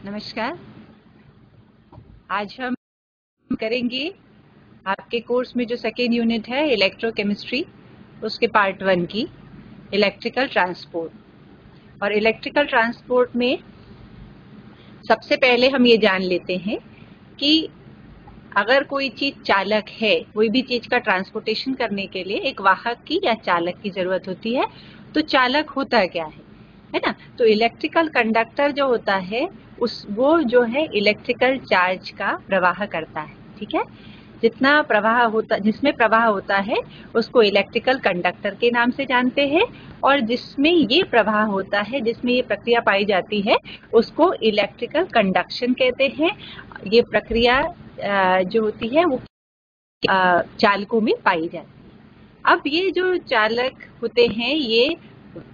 नमस्कार। आज हम करेंगे आपके कोर्स में जो सेकेंड यूनिट है इलेक्ट्रोकेमिस्ट्री, उसके पार्ट 1 की इलेक्ट्रिकल ट्रांसपोर्ट। और इलेक्ट्रिकल ट्रांसपोर्ट में सबसे पहले हम ये जान लेते हैं कि अगर कोई चीज चालक है, कोई भी चीज का ट्रांसपोर्टेशन करने के लिए एक वाहक की या चालक की जरूरत होती है। तो चालक होता क्या है ना? तो इलेक्ट्रिकल कंडक्टर जो होता है वो जो है इलेक्ट्रिकल चार्ज का प्रवाह करता है। ठीक है, जिसमें प्रवाह होता है उसको इलेक्ट्रिकल कंडक्टर के नाम से जानते हैं, और जिसमें ये प्रवाह होता है, जिसमें ये प्रक्रिया पाई जाती है, उसको इलेक्ट्रिकल कंडक्शन कहते हैं। ये प्रक्रिया जो होती है वो चालकों में पाई जाती है। अब ये जो चालक होते हैं ये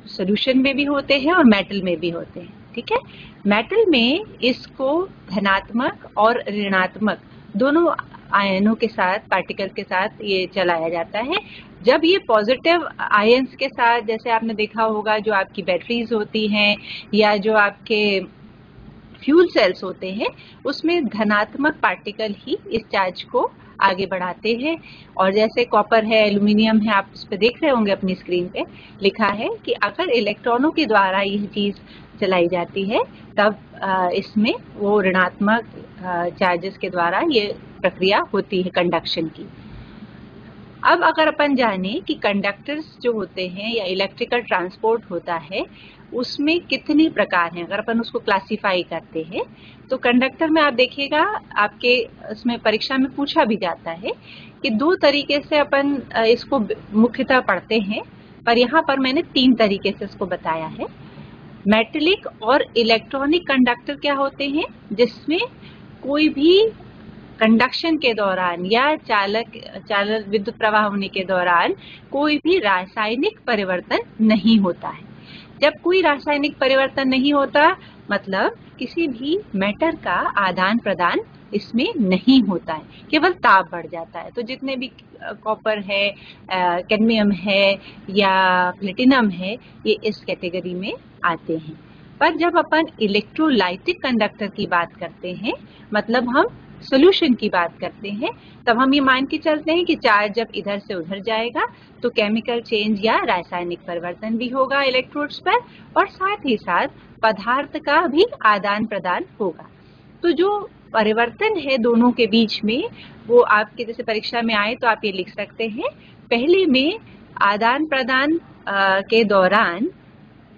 सॉल्यूशन में भी होते हैं और मेटल में भी होते हैं। ठीक है, मेटल में इसको धनात्मक और ऋणात्मक दोनों आयनों के साथ, पार्टिकल के साथ ये चलाया जाता है। जब ये पॉजिटिव आयन्स के साथ, जैसे आपने देखा होगा जो आपकी बैटरीज होती हैं या जो आपके फ्यूल सेल्स होते हैं, उसमें धनात्मक पार्टिकल ही इस चार्ज को आगे बढ़ाते हैं। और जैसे कॉपर है, एल्यूमिनियम है, आप उस पर देख रहे होंगे अपनी स्क्रीन पे लिखा है कि अगर इलेक्ट्रॉनों के द्वारा यह चीज चलाई जाती है तब इसमें वो ऋणात्मक चार्जेस के द्वारा ये प्रक्रिया होती है कंडक्शन की। अब अगर अपन जाने कि कंडक्टर्स जो होते हैं या इलेक्ट्रिकल ट्रांसपोर्ट होता है उसमें कितने प्रकार हैं, अगर अपन उसको क्लासिफाई करते हैं तो कंडक्टर में आप देखिएगा आपके उसमें परीक्षा में पूछा भी जाता है कि दो तरीके से अपन इसको मुख्यतः पढ़ते हैं, पर यहाँ पर मैंने 3 तरीके से इसको बताया है। मेटेलिक और इलेक्ट्रॉनिक कंडक्टर क्या होते हैं, जिसमें कोई भी कंडक्शन के दौरान या चालक विद्युत प्रवाह होने के दौरान कोई भी रासायनिक परिवर्तन नहीं होता है। जब कोई रासायनिक परिवर्तन नहीं होता मतलब किसी भी मैटर का आदान प्रदान इसमें नहीं होता है, केवल ताप बढ़ जाता है। तो जितने भी कॉपर है, कैडमियम है या प्लेटिनम है, ये इस कैटेगरी में आते हैं। पर जब अपन इलेक्ट्रोलाइटिक कंडक्टर की बात करते हैं, मतलब हम सॉल्यूशन की बात करते हैं, तब हम ये मान के चलते हैं कि चार्ज जब इधर से उधर जाएगा तो केमिकल चेंज या रासायनिक परिवर्तन भी होगा इलेक्ट्रोड्स पर, और साथ ही साथ पदार्थ का भी आदान प्रदान होगा। तो जो परिवर्तन है दोनों के बीच में, वो आपके जैसे परीक्षा में आए तो आप ये लिख सकते हैं। पहले में आदान प्रदान के दौरान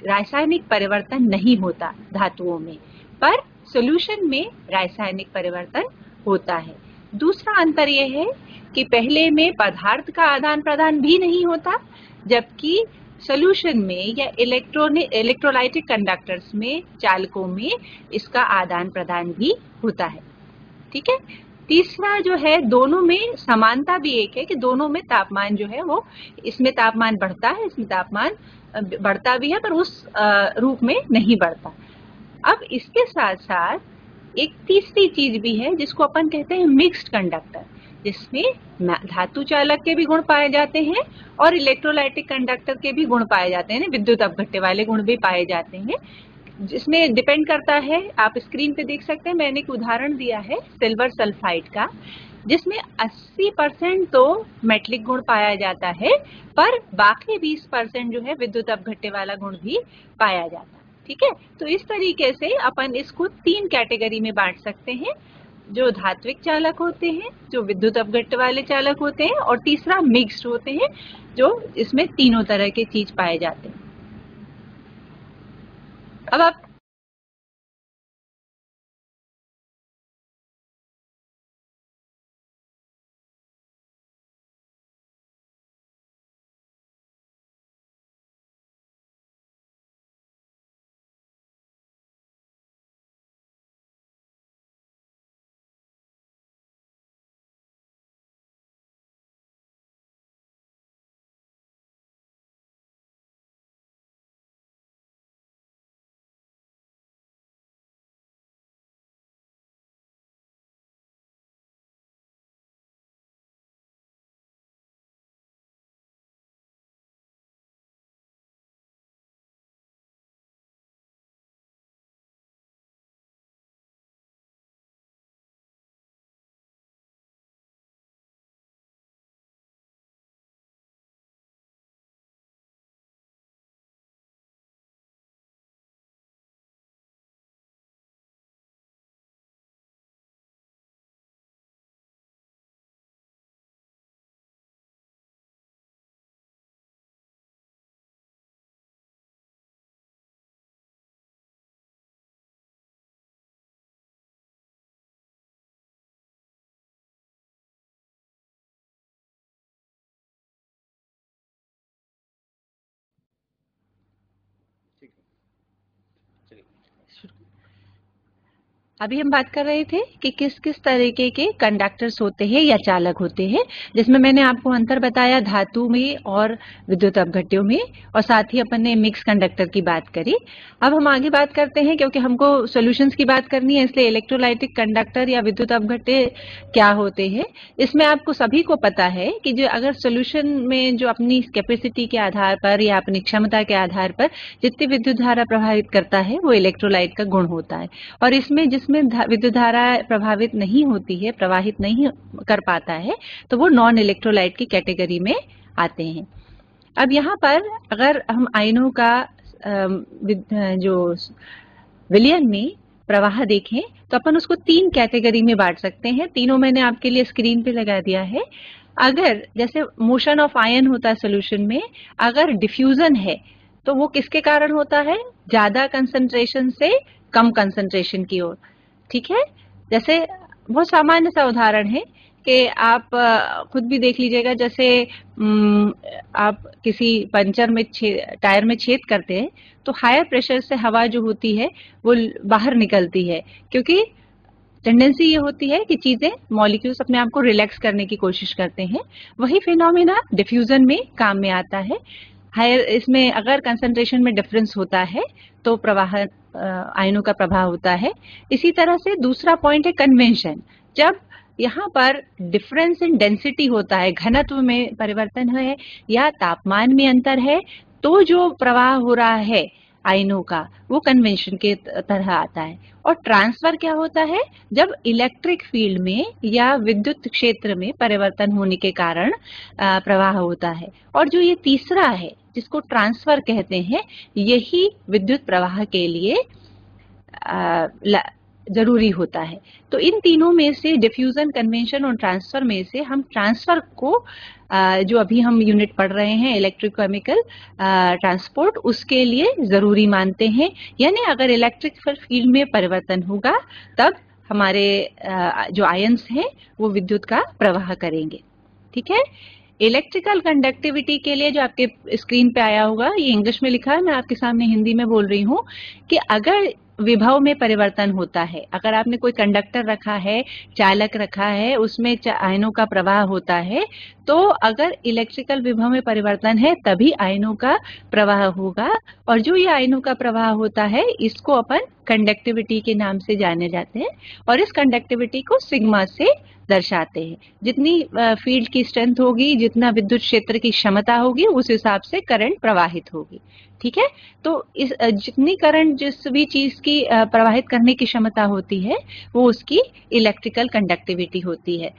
रासायनिक परिवर्तन नहीं होता धातुओं में, पर सॉल्यूशन में रासायनिक परिवर्तन होता है। दूसरा अंतर यह है कि पहले में पदार्थ का आदान प्रदान भी नहीं होता, जबकि सॉल्यूशन में या इलेक्ट्रोलाइटिक कंडक्टर्स में, चालकों में इसका आदान प्रदान भी होता है। ठीक है, तीसरा जो है, दोनों में समानता भी एक है कि दोनों में तापमान जो है वो, इसमें तापमान बढ़ता है, इसमें तापमान बढ़ता भी है, पर उस रूप में नहीं बढ़ता। अब इसके साथ साथ एक तीसरी चीज भी है जिसको अपन कहते हैं मिक्स्ड कंडक्टर, जिसमें धातु चालक के भी गुण पाए जाते हैं और इलेक्ट्रोलाइटिक कंडक्टर के भी गुण पाए जाते हैं, विद्युत अपघट्य वाले गुण भी पाए जाते हैं। जिसमें डिपेंड करता है, आप स्क्रीन पे देख सकते हैं, मैंने एक उदाहरण दिया है सिल्वर सल्फाइड का, जिसमें 80% तो मेटलिक गुण पाया जाता है, पर बाकी 20% जो है विद्युत अपघट्य वाला गुण भी पाया जाता है। ठीक है, तो इस तरीके से अपन इसको 3 कैटेगरी में बांट सकते हैं, जो धात्विक चालक होते हैं, जो विद्युत अपघट्य वाले चालक होते हैं, और तीसरा मिक्स्ड होते हैं, जो इसमें तीनों तरह के चीज पाए जाते हैं। अब आप अभी हम बात कर रहे थे कि किस किस तरीके के कंडक्टर्स होते हैं या चालक होते हैं, जिसमें मैंने आपको अंतर बताया धातु में और विद्युत अपघट्यों में, और साथ ही अपन ने मिक्स कंडक्टर की बात करी। अब हम आगे बात करते हैं, क्योंकि हमको सॉल्यूशंस की बात करनी है, इसलिए इलेक्ट्रोलाइटिक कंडक्टर या विद्युत अपघट्य क्या होते हैं। इसमें आपको सभी को पता है कि जो अगर सॉल्यूशन में जो अपनी कैपेसिटी के आधार पर या अपनी क्षमता के आधार पर जितनी विद्युत धारा प्रभावित करता है वो इलेक्ट्रोलाइट का गुण होता है, और इसमें जिसमें विद्युत धारा प्रभावित नहीं होती है, प्रवाहित नहीं कर पाता है, तो वो नॉन इलेक्ट्रोलाइट की कैटेगरी में आते हैं। अब यहाँ पर अगर हम आयनों का जो विलयन में प्रवाह देखें तो अपन उसको 3 कैटेगरी में बांट सकते हैं। तीनों मैंने आपके लिए स्क्रीन पे लगा दिया है। अगर जैसे मोशन ऑफ आयन होता है सोल्यूशन में, अगर डिफ्यूजन है तो वो किसके कारण होता है? ज्यादा कंसंट्रेशन से कम कंसंट्रेशन की ओर। ठीक है, जैसे बहुत सामान्य सा उदाहरण है कि आप खुद भी देख लीजिएगा, जैसे आप किसी पंचर में टायर में छेद करते हैं तो हायर प्रेशर से हवा जो होती है वो बाहर निकलती है, क्योंकि टेंडेंसी ये होती है कि चीजें मॉलिक्यूल्स अपने आप को रिलैक्स करने की कोशिश करते हैं। वही फिनोमेना डिफ्यूजन में काम में आता है। हायर इसमें अगर कंसंट्रेशन में डिफरेंस होता है तो प्रवाह आयनों का प्रभाव होता है। इसी तरह से दूसरा पॉइंट है कन्वेंशन। जब यहाँ पर डिफरेंस इन डेंसिटी होता है, घनत्व में परिवर्तन है या तापमान में अंतर है, तो जो प्रवाह हो रहा है आयनों का वो कन्वेंशन के तरह आता है। और ट्रांसफर क्या होता है? जब इलेक्ट्रिक फील्ड में या विद्युत क्षेत्र में परिवर्तन होने के कारण प्रवाह होता है। और जो ये तीसरा है जिसको ट्रांसफर कहते हैं, यही विद्युत प्रवाह के लिए जरूरी होता है। तो इन तीनों में से डिफ्यूजन, कन्वेंशन और ट्रांसफर में से हम ट्रांसफर को जो अभी हम यूनिट पढ़ रहे हैं इलेक्ट्रोकेमिकल ट्रांसपोर्ट, उसके लिए जरूरी मानते हैं। यानी अगर इलेक्ट्रिक फील्ड में परिवर्तन होगा तब हमारे जो आयंस हैं वो विद्युत का प्रवाह करेंगे। ठीक है, इलेक्ट्रिकल कंडक्टिविटी के लिए जो आपके स्क्रीन पे आया होगा, ये इंग्लिश में लिखा है, मैं आपके सामने हिंदी में बोल रही हूँ कि अगर विभव में परिवर्तन होता है, अगर आपने कोई कंडक्टर रखा है, चालक रखा है, उसमें आयनों का प्रवाह होता है, तो अगर इलेक्ट्रिकल विभव में परिवर्तन है तभी आयनों का प्रवाह होगा। और जो ये आयनों का प्रवाह होता है इसको अपन कंडक्टिविटी के नाम से जाने जाते हैं, और इस कंडक्टिविटी को सिग्मा से दर्शाते हैं। जितनी फील्ड की स्ट्रेंथ होगी, जितना विद्युत क्षेत्र की क्षमता होगी, उस हिसाब से करंट प्रवाहित होगी। ठीक है, तो इस जितनी करंट जिस भी चीज की प्रवाहित करने की क्षमता होती है वो उसकी इलेक्ट्रिकल कंडक्टिविटी होती है।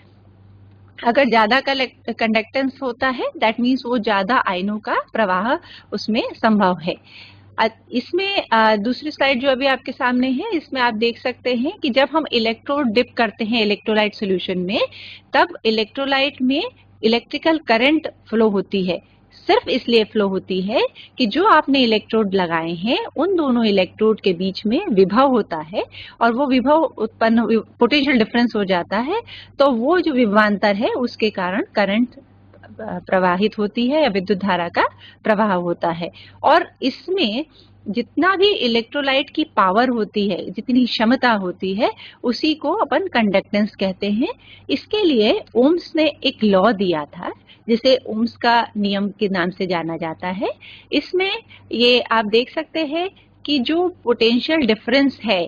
अगर ज्यादा कंडक्टेंस होता है दैट मीन्स वो ज्यादा आयनों का प्रवाह उसमें संभव है। इसमें दूसरी स्लाइड जो अभी आपके सामने है, इसमें आप देख सकते हैं कि जब हम इलेक्ट्रोड डिप करते हैं इलेक्ट्रोलाइट सॉल्यूशन में, तब इलेक्ट्रोलाइट में इलेक्ट्रिकल करंट फ्लो होती है। सिर्फ इसलिए फ्लो होती है कि जो आपने इलेक्ट्रोड लगाए हैं उन दोनों इलेक्ट्रोड के बीच में विभव होता है, और वो विभव उत्पन्न पोटेंशियल डिफरेंस हो जाता है, तो वो जो विभवांतर है उसके कारण करंट प्रवाहित होती है या विद्युत धारा का प्रवाह होता है। और इसमें जितना भी इलेक्ट्रोलाइट की पावर होती है, जितनी क्षमता होती है, उसी को अपन कंडक्टेंस कहते हैं। इसके लिए ओम्स ने एक लॉ दिया था जिसे ओम्स का नियम के नाम से जाना जाता है। इसमें ये आप देख सकते हैं कि जो पोटेंशियल डिफरेंस है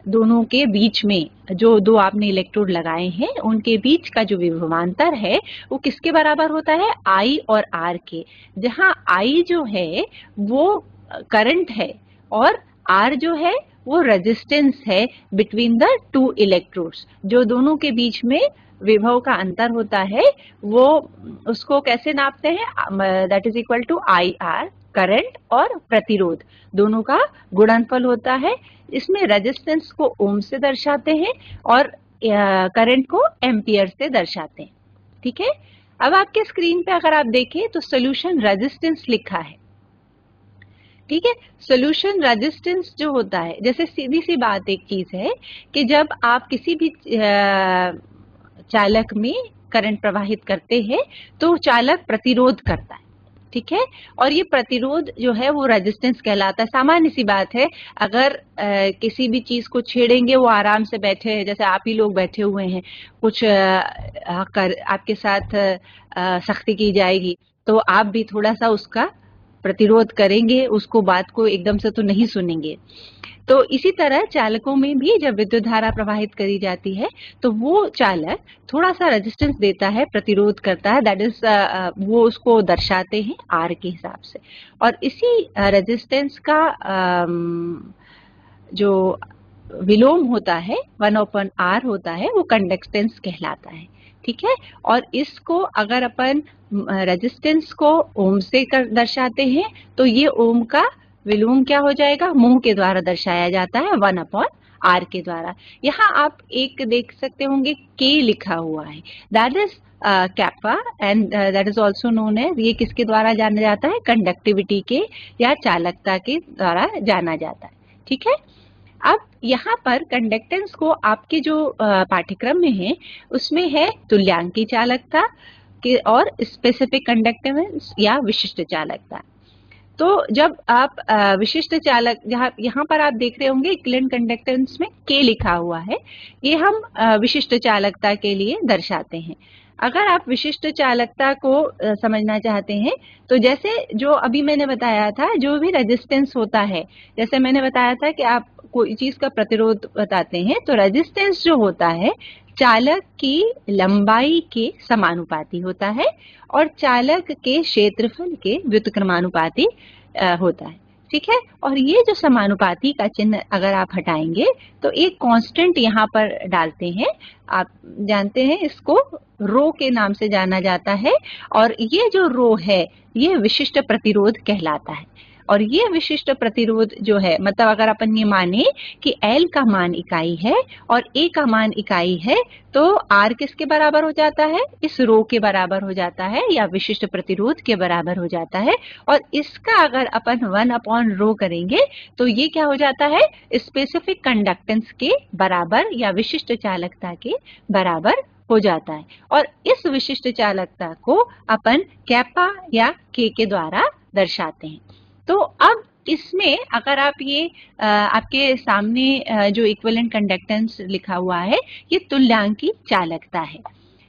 दोनों के बीच में, जो दो आपने इलेक्ट्रोड लगाए हैं उनके बीच का जो विभवांतर है वो किसके बराबर होता है? I और R के। जहां I जो है वो करंट है और R जो है वो रेजिस्टेंस है बिटवीन द टू इलेक्ट्रोड्स। जो दोनों के बीच में विभव का अंतर होता है वो उसको कैसे नापते हैं? That is equal to IR, current और प्रतिरोध दोनों का गुणनफल होता है। इसमें रेजिस्टेंस को ओम से दर्शाते हैं और करंट को एम्पियर से दर्शाते हैं। ठीक है, अब आपके स्क्रीन पे अगर आप देखें तो सॉल्यूशन रेजिस्टेंस लिखा है। ठीक है, सॉल्यूशन रेजिस्टेंस जो होता है, जैसे सीधी सी बात एक चीज है कि जब आप किसी भी चालक में करंट प्रवाहित करते हैं तो चालक प्रतिरोध करता है। ठीक है। और ये प्रतिरोध जो है वो रेजिस्टेंस कहलाता है। सामान्य सी बात है, अगर किसी भी चीज को छेड़ेंगे, वो आराम से बैठे हैं, जैसे आप ही लोग बैठे हुए हैं, कुछ आपके साथ सख्ती की जाएगी तो आप भी थोड़ा सा उसका प्रतिरोध करेंगे, उसको बात को एकदम से तो नहीं सुनेंगे। तो इसी तरह चालकों में भी जब विद्युत धारा प्रवाहित करी जाती है तो वो चालक थोड़ा सा रेजिस्टेंस देता है, प्रतिरोध करता है, दैट इज वो उसको दर्शाते हैं आर के हिसाब से। और इसी रेजिस्टेंस का जो विलोम होता है 1/R होता है, वो कंडक्टेंस कहलाता है। ठीक है। और इसको अगर अपन रेजिस्टेंस को ओम से दर्शाते हैं तो ये ओम का विलोम क्या हो जाएगा, मोह के द्वारा दर्शाया जाता है 1/R के द्वारा। यहाँ आप एक देख सकते होंगे K लिखा हुआ है, that is kappa and that is also known as, ये किसके द्वारा जाना जाता है, कंडक्टिविटी के या चालकता के द्वारा जाना जाता है। ठीक है। अब यहाँ पर कंडक्टेंस को आपके जो पाठ्यक्रम में है उसमें है तुल्यांकी चालकता के और स्पेसिफिक कंडक्टेंस या विशिष्ट चालकता। तो जब आप विशिष्ट चालक, यहाँ पर आप देख रहे होंगे इक्विवेलेंट कंडक्टेंस में K लिखा हुआ है, ये हम विशिष्ट चालकता के लिए दर्शाते हैं। अगर आप विशिष्ट चालकता को समझना चाहते हैं तो जैसे जो अभी मैंने बताया था, जो भी रेजिस्टेंस होता है, जैसे मैंने बताया था कि आप कोई चीज का प्रतिरोध बताते हैं तो रेजिस्टेंस जो होता है चालक की लंबाई के समानुपाती होता है और चालक के क्षेत्रफल के व्युत्क्रमानुपाती होता है। ठीक है। और ये जो समानुपाती का चिन्ह अगर आप हटाएंगे तो एक कांस्टेंट यहाँ पर डालते हैं, आप जानते हैं इसको रो के नाम से जाना जाता है, और ये जो रो है ये विशिष्ट प्रतिरोध कहलाता है। और ये विशिष्ट प्रतिरोध जो है, मतलब अगर अपन ये माने कि L का मान इकाई है और A का मान इकाई है तो R किसके बराबर हो जाता है, इस रो के बराबर हो जाता है या विशिष्ट प्रतिरोध के बराबर हो जाता है। और इसका अगर अपन 1/ρ करेंगे तो ये क्या हो जाता है, स्पेसिफिक कंडक्टेंस के बराबर या विशिष्ट चालकता के बराबर हो जाता है। और इस विशिष्ट चालकता को अपन कैपा या K के द्वारा दर्शाते हैं। तो अब इसमें अगर आप ये आपके सामने जो इक्विवेलेंट कंडक्टेंस लिखा हुआ है, ये तुल्यांकी चालकता है।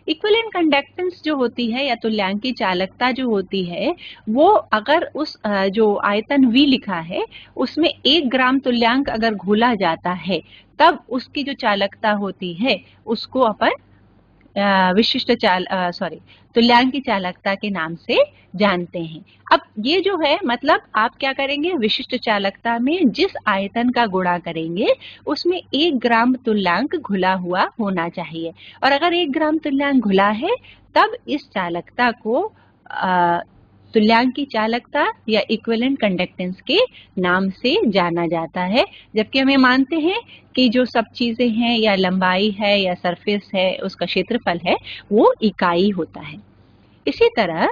इक्विवेलेंट कंडक्टेंस जो होती है या तुल्यांकी चालकता जो होती है, वो अगर उस जो आयतन V लिखा है उसमें 1 ग्राम तुल्यांक अगर घोला जाता है तब उसकी जो चालकता होती है उसको अपन तुल्यांकी चालकता के नाम से जानते हैं। अब ये जो है, मतलब आप क्या करेंगे, विशिष्ट चालकता में जिस आयतन का गुणा करेंगे उसमें 1 ग्राम तुल्यांक घुला हुआ होना चाहिए, और अगर 1 ग्राम तुल्यांक घुला है तब इस चालकता को तुल्यांकी चालकता या इक्विवेलेंट कंडक्टेंस के नाम से जाना जाता है। जबकि हम ये मानते हैं कि जो सब चीजें हैं या लंबाई है या सरफेस है, उसका क्षेत्रफल है, वो इकाई होता है। इसी तरह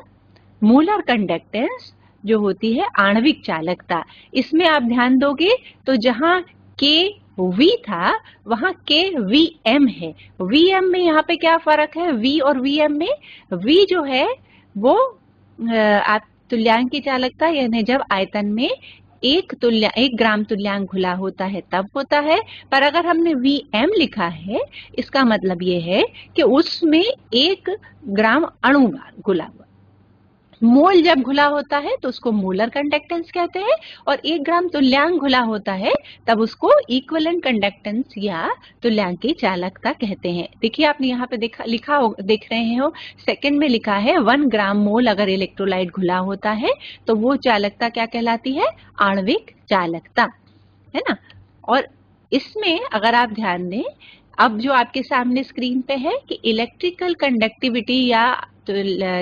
मोलर कंडक्टेंस जो होती है आणविक चालकता, इसमें आप ध्यान दोगे तो जहां V था वहां Vm है। Vm में यहाँ पे क्या फर्क है, V और Vm में? V जो है वो आप तुल्यांकी चालकता यानी जब आयतन में 1 ग्राम तुल्यांक घुला होता है तब होता है, पर अगर हमने Vm लिखा है इसका मतलब ये है कि उसमें 1 ग्राम अणु घुला हुआ। मोल जब घुला होता है तो उसको मोलर कंडक्टेंस कहते हैं, और 1 ग्राम तुल्यांक घुला होता है तब उसको इक्विवेलेंट कंडक्टेंस या तुल्यांकी चालकता कहते हैं। देखिए आपने यहाँ पे देख रहे हो, सेकंड में लिखा है 1 ग्राम मोल अगर इलेक्ट्रोलाइट घुला होता है तो वो चालकता क्या कहलाती है, आणविक चालकता, है ना। और इसमें अगर आप ध्यान दें, अब जो आपके सामने स्क्रीन पे है कि इलेक्ट्रिकल कंडक्टिविटी या तो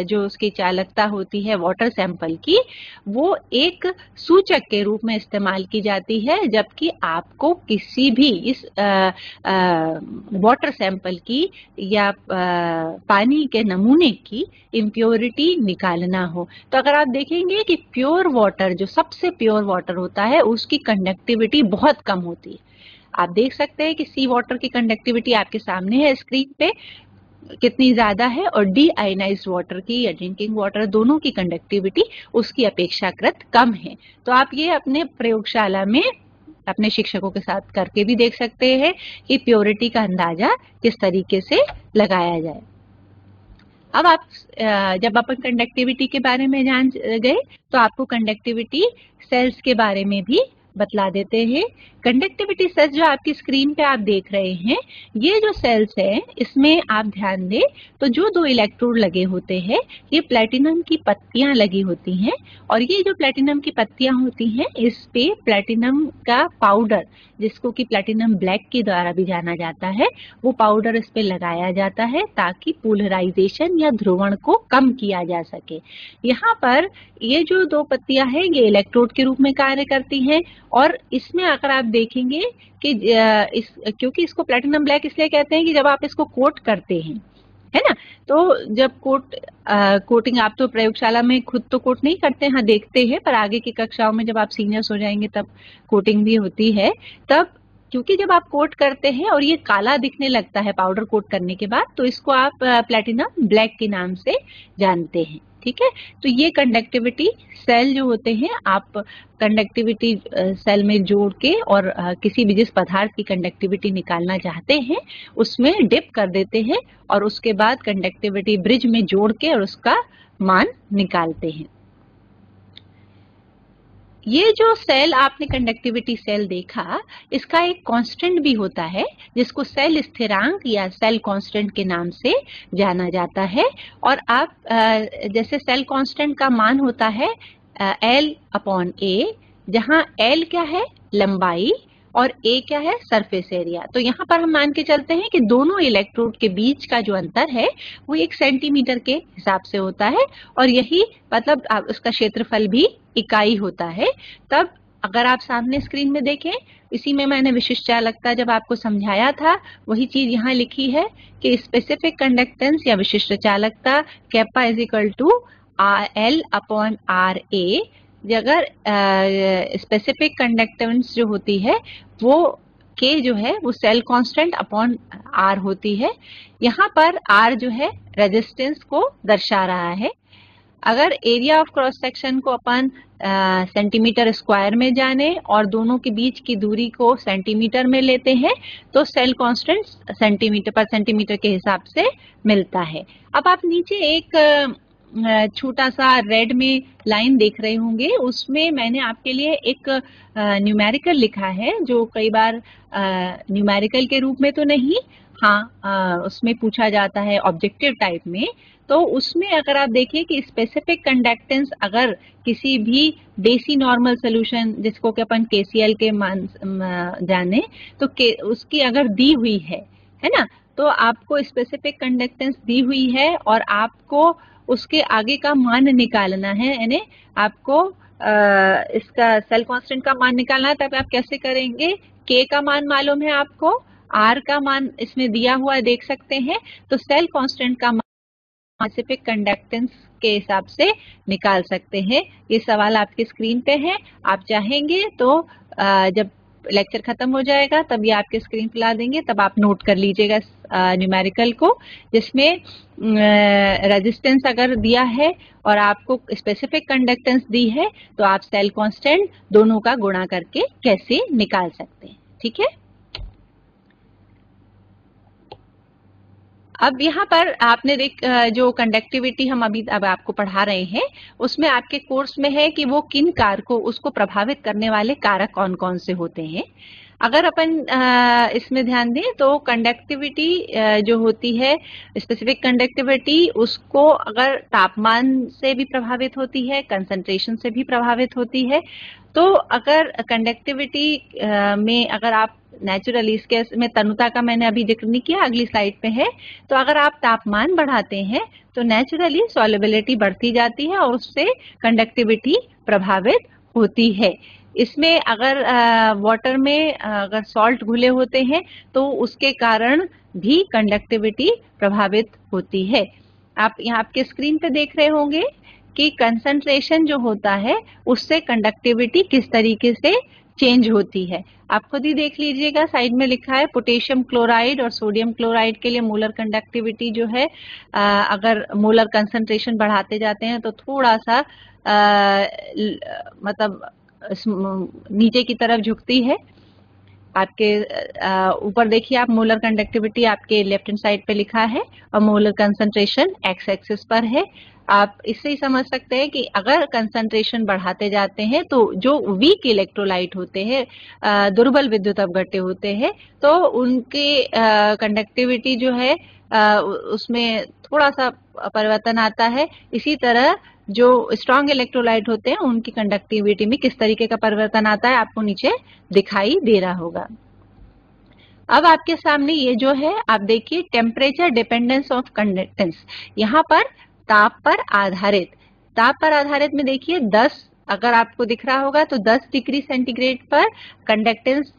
जो उसकी चालकता होती है वाटर सैंपल की, वो एक सूचक के रूप में इस्तेमाल की जाती है, जबकि आपको किसी भी इस वाटर सैंपल की या पानी के नमूने की इम्प्योरिटी निकालना हो तो अगर आप देखेंगे कि प्योर वाटर, जो सबसे प्योर वाटर होता है, उसकी कंडक्टिविटी बहुत कम होती है। आप देख सकते हैं कि सी वाटर की कंडक्टिविटी आपके सामने है स्क्रीन पे, कितनी ज्यादा है और डी आयनाइज्ड वाटर की या ड्रिंकिंग वाटर दोनों की कंडक्टिविटी उसकी अपेक्षाकृत कम है। तो आप ये अपने प्रयोगशाला में अपने शिक्षकों के साथ करके भी देख सकते हैं कि प्योरिटी का अंदाजा किस तरीके से लगाया जाए। अब आप जब अपन कंडक्टिविटी के बारे में जान गए तो आपको कंडक्टिविटी सेल्स के बारे में भी बतला देते हैं। कंडक्टिविटी सेल्स जो आपकी स्क्रीन पे आप देख रहे हैं, ये जो सेल्स है इसमें आप ध्यान दें तो जो दो इलेक्ट्रोड लगे होते हैं ये प्लेटिनम की पत्तियां लगी होती हैं और ये जो प्लेटिनम की पत्तियां होती हैं इस पे प्लेटिनम का पाउडर, जिसको कि प्लेटिनम ब्लैक के द्वारा भी जाना जाता है, वो पाउडर इस पे लगाया जाता है ताकि पोलराइजेशन या ध्रुवण को कम किया जा सके। यहाँ पर ये जो दो पत्तियां हैं ये इलेक्ट्रोड के रूप में कार्य करती हैं और इसमें अगर आप देखेंगे कि क्योंकि इसको प्लेटिनम ब्लैक इसलिए कहते हैं कि जब आप इसको कोट करते हैं, है ना, तो जब कोटिंग आप तो प्रयोगशाला में खुद तो कोट नहीं करते हैं, हाँ देखते हैं, पर आगे की कक्षाओं में जब आप सीनियर्स हो जाएंगे तब कोटिंग भी होती है। तब क्योंकि जब आप कोट करते हैं और ये काला दिखने लगता है पाउडर कोट करने के बाद, तो इसको आप प्लेटिनम ब्लैक के नाम से जानते हैं। ठीक है, तो ये कंडक्टिविटी सेल जो होते हैं, आप कंडक्टिविटी सेल में जोड़ के और किसी भी जिस पदार्थ की कंडक्टिविटी निकालना चाहते हैं उसमें डिप कर देते हैं और उसके बाद कंडक्टिविटी ब्रिज में जोड़ के और उसका मान निकालते हैं। ये जो सेल आपने कंडक्टिविटी सेल देखा, इसका एक कांस्टेंट भी होता है जिसको सेल स्थिरांक या सेल कांस्टेंट के नाम से जाना जाता है। और आप जैसे सेल कांस्टेंट का मान होता है L/A, जहां L क्या है लंबाई और A क्या है सरफेस एरिया। तो यहाँ पर हम मान के चलते हैं कि दोनों इलेक्ट्रोड के बीच का जो अंतर है वो 1 सेंटीमीटर के हिसाब से होता है और यही मतलब उसका क्षेत्रफल भी इकाई होता है। तब अगर आप सामने स्क्रीन में देखें, इसी में मैंने विशिष्ट चालकता जब आपको समझाया था वही चीज यहाँ लिखी है कि स्पेसिफिक कंडक्टेंस या विशिष्ट चालकता कैपा = L/RA। अगर स्पेसिफिक कंडक्टेंस जो होती है वो K जो है वो सेल कांस्टेंट अपॉन R होती है। यहाँ पर R जो है रेजिस्टेंस को दर्शा रहा है। अगर एरिया ऑफ क्रॉस सेक्शन को अपन सेंटीमीटर स्क्वायर में जाने और दोनों के बीच की दूरी को सेंटीमीटर में लेते हैं तो सेल कांस्टेंट सेंटीमीटर के हिसाब से मिलता है। अब आप नीचे एक छोटा सा रेड में लाइन देख रहे होंगे, उसमें मैंने आपके लिए एक न्यूमेरिकल लिखा है जो कई बार न्यूमेरिकल के रूप में तो नहीं, हाँ उसमें पूछा जाता है ऑब्जेक्टिव टाइप में। तो उसमें अगर आप देखिए कि स्पेसिफिक कंडक्टेंस अगर किसी भी बेसी नॉर्मल सोल्यूशन जिसको कि अपन KCl के मान जाने तो उसकी अगर दी हुई है ना, तो आपको स्पेसिफिक कंडक्टेंस दी हुई है और आपको उसके आगे का मान निकालना है, यानी आपको इसका सेल कांस्टेंट का मान निकालना है। तब आप कैसे करेंगे, K का मान मालूम है आपको, R का मान इसमें दिया हुआ है देख सकते हैं, तो सेल कांस्टेंट का मान स्पेसिफिक कंडक्टेंस के हिसाब से निकाल सकते हैं। ये सवाल आपके स्क्रीन पे है, आप चाहेंगे तो जब लेक्चर खत्म हो जाएगा तब ये आपके स्क्रीन पे ला देंगे, तब आप नोट कर लीजिएगा न्यूमेरिकल को, जिसमें रेजिस्टेंस अगर दिया है और आपको स्पेसिफिक कंडक्टेंस दी है तो आप सेल कांस्टेंट दोनों का गुणा करके कैसे निकाल सकते हैं। ठीक है, अब यहाँ पर आपने जो कंडक्टिविटी हम अभी अब आपको पढ़ा रहे हैं उसमें आपके कोर्स में है कि वो किन कारकों उसको प्रभावित करने वाले कारक कौन कौन से होते हैं। अगर अपन इसमें ध्यान दें तो कंडक्टिविटी जो होती है, स्पेसिफिक कंडक्टिविटी, उसको अगर तापमान से भी प्रभावित होती है, कंसंट्रेशन से भी प्रभावित होती है। तो अगर कंडक्टिविटी में अगर आप नेचुरली, इसके में तनुता का मैंने अभी जिक्र नहीं किया, अगली स्लाइड पे है, तो अगर आप तापमान बढ़ाते हैं तो नेचुरली सॉल्युबिलिटी बढ़ती जाती है और उससे कंडक्टिविटी प्रभावित होती है। इसमें अगर वाटर में अगर सॉल्ट घुले होते हैं तो उसके कारण भी कंडक्टिविटी प्रभावित होती है। आप यहाँ आपके स्क्रीन पे देख रहे होंगे कि कंसंट्रेशन जो होता है उससे कंडक्टिविटी किस तरीके से चेंज होती है। आप खुद ही देख लीजिएगा, साइड में लिखा है पोटेशियम क्लोराइड और सोडियम क्लोराइड के लिए मोलर कंडक्टिविटी जो है, अगर मोलर कंसंट्रेशन बढ़ाते जाते हैं तो थोड़ा सा मतलब नीचे की तरफ झुकती है। आपके ऊपर देखिए आप, मोलर कंडक्टिविटी आपके लेफ्ट हैंड साइड पे लिखा है और मोलर कंसंट्रेशन एक्स एक्सिस पर है। आप इससे ही समझ सकते हैं कि अगर कंसंट्रेशन बढ़ाते जाते हैं तो जो वीक इलेक्ट्रोलाइट होते हैं, दुर्बल विद्युत अपघट्य होते हैं, तो उनके कंडक्टिविटी जो है उसमें थोड़ा सा परिवर्तन आता है। इसी तरह जो स्ट्रॉन्ग इलेक्ट्रोलाइट होते हैं उनकी कंडक्टिविटी में किस तरीके का परिवर्तन आता है आपको नीचे दिखाई दे रहा होगा। अब आपके सामने ये जो है, आप देखिए टेम्परेचर डिपेंडेंस ऑफ कंडक्टेंस, यहाँ पर ताप पर आधारित में देखिए 10, अगर आपको दिख रहा होगा तो 10 डिग्री सेंटीग्रेड पर कंडक्टेंस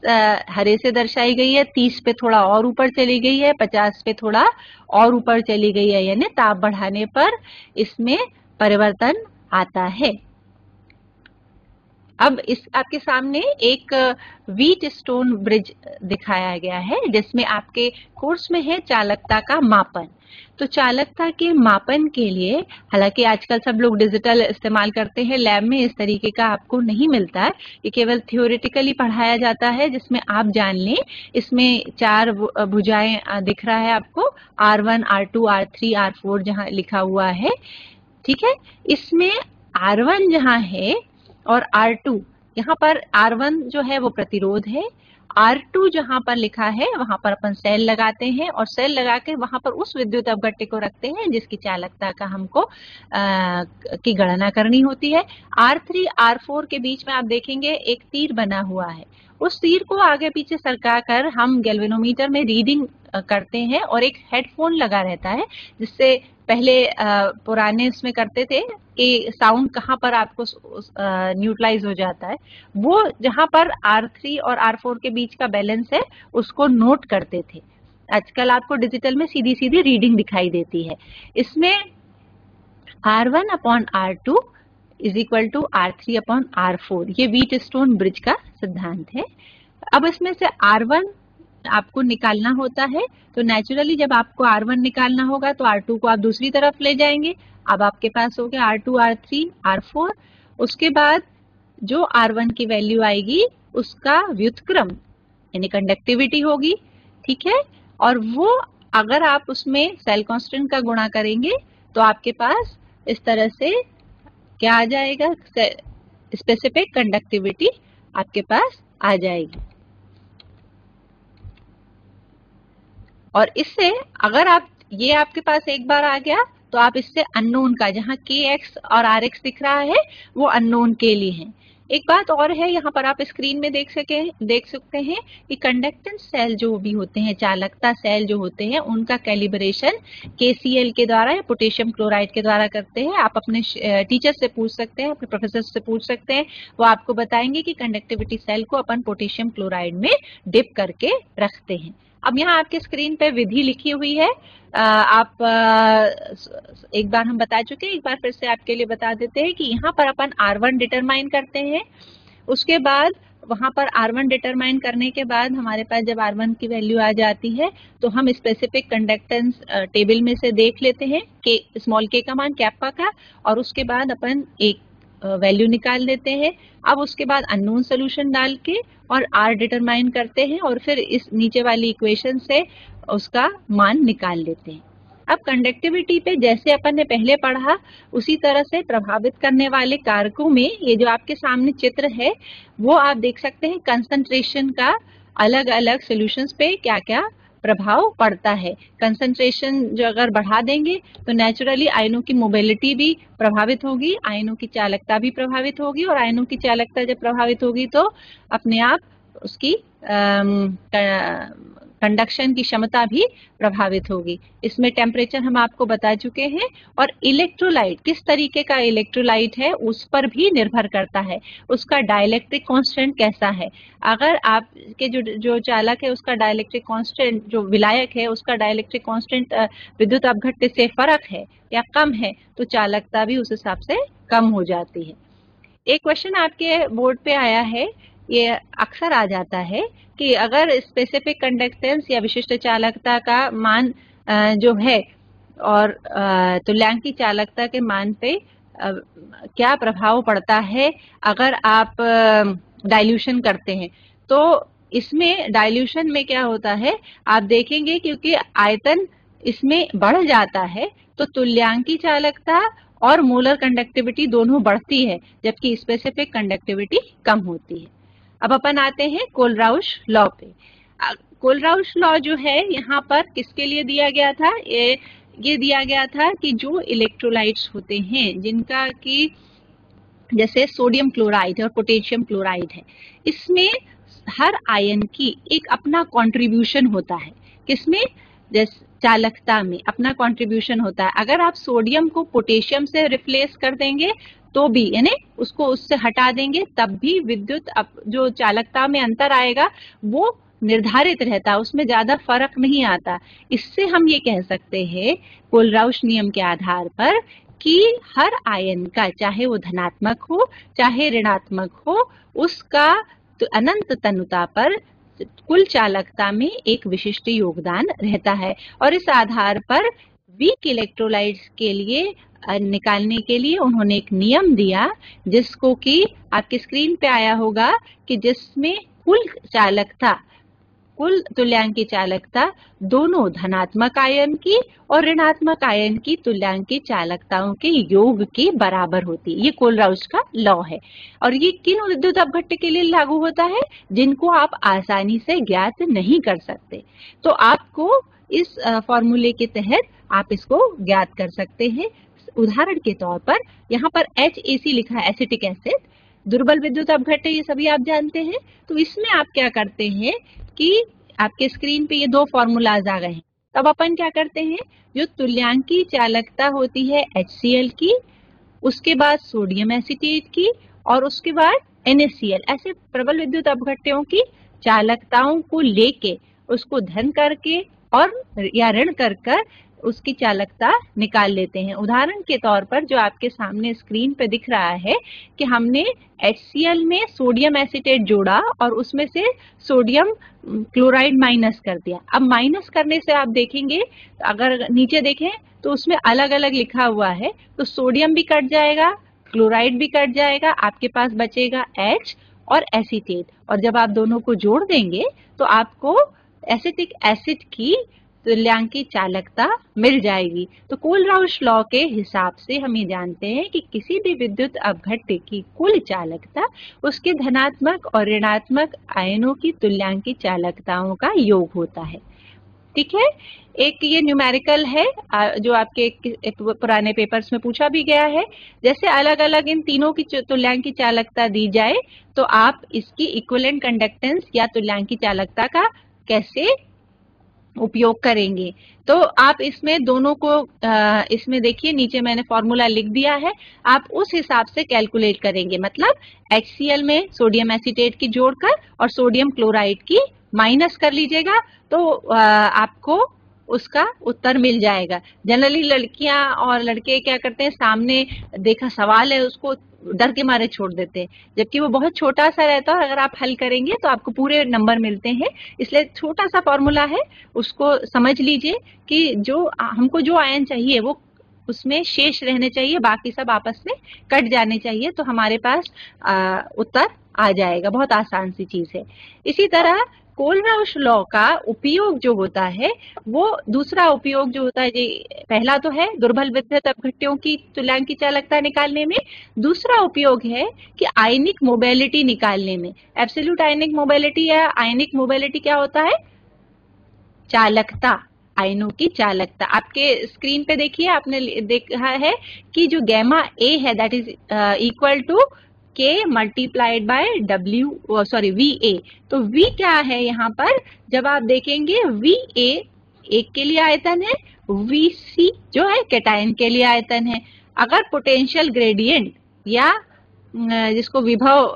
हरे से दर्शाई गई है, 30 पे थोड़ा और ऊपर चली गई है, 50 पे थोड़ा और ऊपर चली गई है, यानी ताप बढ़ाने पर इसमें परिवर्तन आता है। अब इस आपके सामने एक व्हीट स्टोन ब्रिज दिखाया गया है जिसमें आपके कोर्स में है चालकता का मापन। तो चालकता के मापन के लिए, हालांकि आजकल सब लोग डिजिटल इस्तेमाल करते हैं, लैब में इस तरीके का आपको नहीं मिलता है, ये केवल थियोरेटिकली पढ़ाया जाता है जिसमें आप जान लें। इसमें 4 भुजाएं दिख रहा है आपको, R1, R2, R3, R4 जहां लिखा हुआ है, ठीक है। इसमें R1 जहां है और R2, यहाँ पर R1 जो है वो प्रतिरोध है, R2 जहां पर लिखा है वहां पर अपन सेल लगाते हैं और सेल लगा के वहां पर उस विद्युत अपघट्य को रखते हैं जिसकी चालकता का हमको की गणना करनी होती है। R3, R4 के बीच में आप देखेंगे एक तीर बना हुआ है, उस तीर को आगे पीछे सरका कर हम गैल्वेनोमीटर में रीडिंग करते हैं और एक हेडफोन लगा रहता है, जिससे पहले पुराने इसमें करते थे कि साउंड कहाँ पर आपको न्यूट्रलाइज हो जाता है, वो जहां पर R3 और R4 के बीच का बैलेंस है उसको नोट करते थे। आजकल आपको डिजिटल में सीधी सीधी रीडिंग दिखाई देती है। इसमें R1 upon R2 is equal to R3 upon R4, ये व्हीट स्टोन ब्रिज का सिद्धांत है। अब इसमें से R1 आपको निकालना होता है, तो नेचुरली जब आपको R1 निकालना होगा तो R2 को आप दूसरी तरफ ले जाएंगे। अब आपके पास हो गया R2, R3, R4। उसके बाद जो R1 की वैल्यू आएगी उसका व्युत्क्रम यानी कंडक्टिविटी होगी, ठीक है। और वो अगर आप उसमें सेल कांस्टेंट का गुणा करेंगे तो आपके पास इस तरह से क्या आ जाएगा, स्पेसिफिक कंडक्टिविटी आपके पास आ जाएगी। और इससे अगर आप, ये आपके पास एक बार आ गया तो आप इससे अननोन का, जहां kx और rx दिख रहा है वो अननोन के लिए है। एक बात और है, यहाँ पर आप स्क्रीन में देख सकते हैं कि कंडक्टेंस सेल जो भी होते हैं, चालकता सेल जो होते हैं, उनका कैलिब्रेशन KCl के द्वारा या पोटेशियम क्लोराइड के द्वारा करते हैं। आप अपने टीचर से पूछ सकते हैं, अपने प्रोफेसर से पूछ सकते हैं, वो आपको बताएंगे कि कंडक्टिविटी सेल को अपन पोटेशियम क्लोराइड में डिप करके रखते हैं। अब यहाँ आपके स्क्रीन पे विधि लिखी हुई है, आप एक बार हम बता चुके हैं, एक बार फिर से आपके लिए बता देते हैं कि यहाँ पर अपन R1 डिटरमाइन करते हैं। उसके बाद वहां पर R1 डिटरमाइन करने के बाद हमारे पास जब R1 की वैल्यू आ जाती है तो हम स्पेसिफिक कंडक्टेंस टेबल में से देख लेते हैं कि स्मॉल k का मान कैप्पा का, और उसके बाद अपन एक वैल्यू निकाल देते हैं। अब उसके बाद अननोन सोल्यूशन डाल के और R डिटरमाइन करते हैं और फिर इस नीचे वाली इक्वेशन से उसका मान निकाल लेते हैं। अब कंडक्टिविटी पे जैसे अपन ने पहले पढ़ा उसी तरह से प्रभावित करने वाले कारकों में ये जो आपके सामने चित्र है वो आप देख सकते हैं कंसंट्रेशन का अलग अलग सॉल्यूशंस पे क्या क्या प्रभाव पड़ता है। कंसंट्रेशन जो अगर बढ़ा देंगे तो नेचुरली आयनों की मोबिलिटी भी प्रभावित होगी, आयनों की चालकता भी प्रभावित होगी, और आयनों की चालकता जब प्रभावित होगी तो अपने आप उसकी कंडक्शन की क्षमता भी प्रभावित होगी। इसमें टेम्परेचर हम आपको बता चुके हैं, और इलेक्ट्रोलाइट किस तरीके का इलेक्ट्रोलाइट है उस पर भी निर्भर करता है, उसका डाइलेक्ट्रिक कांस्टेंट कैसा है। अगर आपके जो चालक है उसका डाइलेक्ट्रिक कांस्टेंट, जो विलायक है उसका डाइलेक्ट्रिक कांस्टेंट विद्युत अपघट्य से फर्क है या कम है तो चालकता भी उस हिसाब से कम हो जाती है। एक क्वेश्चन आपके बोर्ड पे आया है ये अक्सर आ जाता है कि अगर स्पेसिफिक कंडक्टेंस या विशिष्ट चालकता का मान जो है और तुल्यांकी चालकता के मान पे क्या प्रभाव पड़ता है अगर आप डाइल्यूशन करते हैं। तो इसमें डाइल्यूशन में क्या होता है, आप देखेंगे क्योंकि आयतन इसमें बढ़ जाता है तो तुल्यांकी चालकता और मोलर कंडक्टिविटी दोनों बढ़ती है, जबकि स्पेसिफिक कंडक्टिविटी कम होती है। अब अपन आते हैं कोलराउश लॉ पे। कोलराउश लॉ जो है यहाँ पर किसके लिए दिया गया था, ये दिया गया था कि जो इलेक्ट्रोलाइट्स होते हैं जिनका कि जैसे सोडियम क्लोराइड और पोटेशियम क्लोराइड है, इसमें हर आयन की एक अपना कंट्रीब्यूशन होता है। किसमें, जैसे चालकता में अपना कंट्रीब्यूशन होता है। अगर आप सोडियम को पोटेशियम से रिप्लेस कर देंगे तो भी, यानी उसको उससे हटा देंगे तब भी विद्युत जो चालकता में अंतर आएगा वो निर्धारित रहता, उसमें ज्यादा फर्क नहीं आता। इससे हम ये कह सकते हैं कोलराउश नियम के आधार पर कि हर आयन का, चाहे वो धनात्मक हो चाहे ऋणात्मक हो, उसका तो अनंत तनुता पर कुल चालकता में एक विशिष्ट योगदान रहता है। और इस आधार पर वीक इलेक्ट्रोलाइट्स के लिए निकालने के लिए उन्होंने एक नियम दिया, जिसको कि आपकी स्क्रीन पे आया होगा, कि जिसमें कुल चालकता, कुल तुल्यांकी चालकता दोनों धनात्मक आयन की और ऋणात्मक आयन की तुल्यांकी चालकताओं के योग के बराबर होती है। ये कोलराउश का लॉ है। और ये किन विद्युत अपघट्य के लिए लागू होता है, जिनको आप आसानी से ज्ञात नहीं कर सकते। तो आपको इस फॉर्मूले के तहत आप इसको ज्ञात कर सकते हैं। उदाहरण के तौर पर यहाँ पर HAC लिखा है, एसिटिक एसिड, दुर्बल विद्युत अपघट्य, ये सभी आप जानते हैं। तो इसमें आप क्या करते हैं कि आपके स्क्रीन पे ये दो फॉर्मूलाज आ गए हैं। तब अपन क्या करते हैं, जो तुल्यांकी चालकता होती है HCl की, उसके बाद सोडियम एसीटेट की, और उसके बाद NaCl, ऐसे प्रबल विद्युत अपघट्यों की चालकताओं को लेके उसको धन करके और या ऋण कर उसकी चालकता निकाल लेते हैं। उदाहरण के तौर पर जो आपके सामने स्क्रीन पे दिख रहा है कि हमने HCl में सोडियम एसीटेट जोड़ा और उसमें से सोडियम क्लोराइड माइनस कर दिया। अब माइनस करने से आप देखेंगे, अगर नीचे देखें तो उसमें अलग अलग लिखा हुआ है, तो सोडियम भी कट जाएगा, क्लोराइड भी कट जाएगा, आपके पास बचेगा H और एसीटेट। और जब आप दोनों को जोड़ देंगे तो आपको एसिटिक एसिड की तुल्यांकी चालकता मिल जाएगी। तो कोलराउश लॉ के हिसाब से हम ये जानते हैं कि किसी भी विद्युत अपघट्य की कुल चालकता उसके धनात्मक और ऋणात्मक आयनों की तुल्यांकी चालकताओं का योग होता है। ठीक है, एक ये न्यूमेरिकल है जो आपके एक पुराने पेपर्स में पूछा भी गया है। जैसे अलग अलग इन तीनों की तुल्यांकी चालकता दी जाए तो आप इसकी इक्विवेलेंट कंडक्टेंस या तुल्यांकी चालकता का कैसे उपयोग करेंगे। तो आप इसमें दोनों को इसमें देखिए नीचे मैंने फॉर्मूला लिख दिया है, आप उस हिसाब से कैलकुलेट करेंगे। मतलब HCl में सोडियम एसीटेट की जोड़कर और सोडियम क्लोराइड की माइनस कर लीजिएगा तो आपको उसका उत्तर मिल जाएगा। जनरली लड़कियां और लड़के क्या करते हैं, सामने देखा सवाल है उसको डर के मारे छोड़ देते हैं, जबकि वो बहुत छोटा सा रहता है और अगर आप हल करेंगे तो आपको पूरे नंबर मिलते हैं। इसलिए छोटा सा फॉर्मूला है, उसको समझ लीजिए कि जो हमको जो आयन चाहिए वो उसमें शेष रहने चाहिए, बाकी सब आपस में कट जाने चाहिए, तो हमारे पास उत्तर आ जाएगा। बहुत आसान सी चीज है। इसी तरह कोलराउश लॉ का उपयोग जो होता है, वो दूसरा उपयोग जो होता है, पहला तो है दुर्बल विद्युत अपघट्यों की तुल्यांकी चालकता निकालने में, दूसरा उपयोग है कि आयनिक मोबिलिटी निकालने में। एब्सोल्यूट आयनिक मोबिलिटी या आयनिक मोबिलिटी क्या होता है, चालकता, आयनों की चालकता। आपके स्क्रीन पे देखिए, आपने देखा है कि जो गैमा ए है that is equal to K multiplied by VA। तो V क्या है यहाँ पर, जब आप देखेंगे VA एक के लिए आयतन है, VC जो है कैटायन के लिए आयतन है। अगर पोटेंशियल ग्रेडियंट या जिसको विभव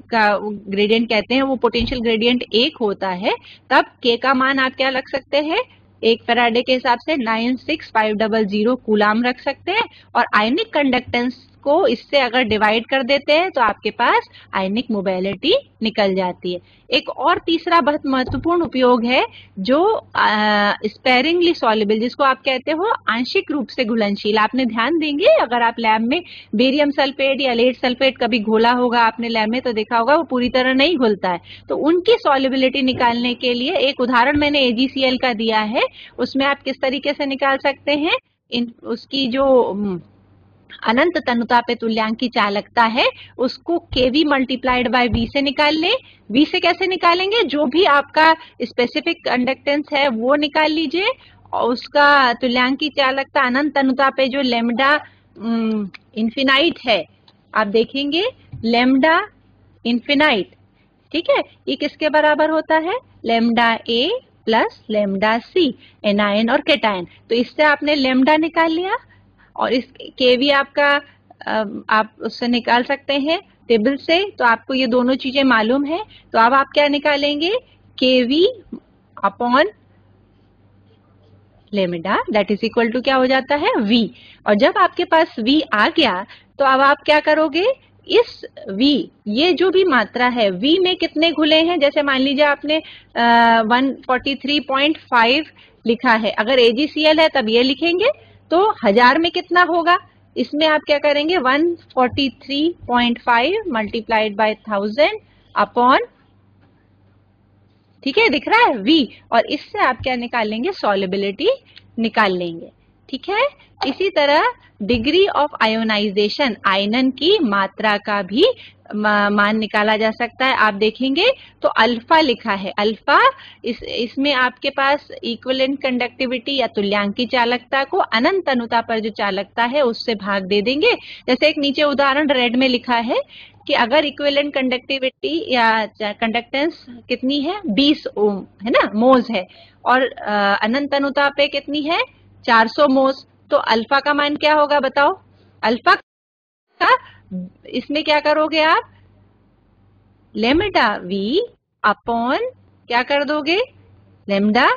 का ग्रेडियंट कहते हैं, वो पोटेंशियल ग्रेडियंट 1 होता है, तब K का मान आप क्या रख सकते हैं, एक फैराडे के हिसाब से 96500 कूलाम रख सकते हैं। और आयनिक कंडक्टेंस को इससे अगर डिवाइड कर देते हैं तो आपके पास आयनिक मोबिलिटी निकल जाती है। एक और तीसरा बहुत महत्वपूर्ण उपयोग है जो स्पेरिंगली सॉल्युबल, जिसको आप कहते हो आंशिक रूप से घुलनशील। आपने ध्यान देंगे अगर आप लैब में बेरियम सल्फेट या लेड सल्फेट कभी घोला होगा आपने लैब में तो देखा होगा वो पूरी तरह नहीं घुलता है। तो उनकी सॉल्युबिलिटी निकालने के लिए एक उदाहरण मैंने AgCl का दिया है, उसमें आप किस तरीके से निकाल सकते हैं। उसकी जो अनंत तनुता पे तुल्यांक की चालकता है उसको Kv मल्टीप्लाइड बाय V से निकाल ले। V से कैसे निकालेंगे, जो भी आपका स्पेसिफिक कंडक्टेंस है वो निकाल लीजिए और उसका तुल्यांक की चालकता अनंत तनुता पे जो लेमडा इन्फिनाइट है, आप देखेंगे लेमडा इन्फिनाइट, ठीक है, ये किसके बराबर होता है, lambda A plus lambda C, anion और केटायन। तो इससे आपने लेमडा निकाल लिया और इस Kv आपका आप उससे निकाल सकते हैं टेबल से, तो आपको ये दोनों चीजें मालूम है। तो अब आप क्या निकालेंगे, Kv upon lambda that is equal to क्या हो जाता है V। और जब आपके पास V आ गया तो अब आप क्या करोगे, इस V, ये जो भी मात्रा है V में कितने घुले हैं, जैसे मान लीजिए आपने 143.5 लिखा है, अगर AgCl है तब ये लिखेंगे तो 1000 में कितना होगा, इसमें आप क्या करेंगे 143.5 मल्टीप्लाइड बाय 1000 अपॉन, ठीक है दिख रहा है V, और इससे आप क्या निकालेंगे, सॉल्युबिलिटी निकाल लेंगे, ठीक है। इसी तरह डिग्री ऑफ आयोनाइजेशन, आयनन की मात्रा का भी मान निकाला जा सकता है। आप देखेंगे तो अल्फा लिखा है, अल्फा इसमें आपके पास इक्विवेलेंट कंडक्टिविटी या तुल्यांक की चालकता को अनंत तनुता पर जो चालकता है उससे भाग दे देंगे। जैसे एक नीचे उदाहरण रेड में लिखा है कि अगर इक्विवेलेंट कंडक्टिविटी या कंडक्टेंस कितनी है 20 ओम है ना, मोज है, और अनंत तनुता पे कितनी है 400 मोज, तो अल्फा का मान क्या होगा बताओ, अल्फा का इसमें क्या करोगे आप, लेमडा V अपॉन क्या कर दोगे, लेमडा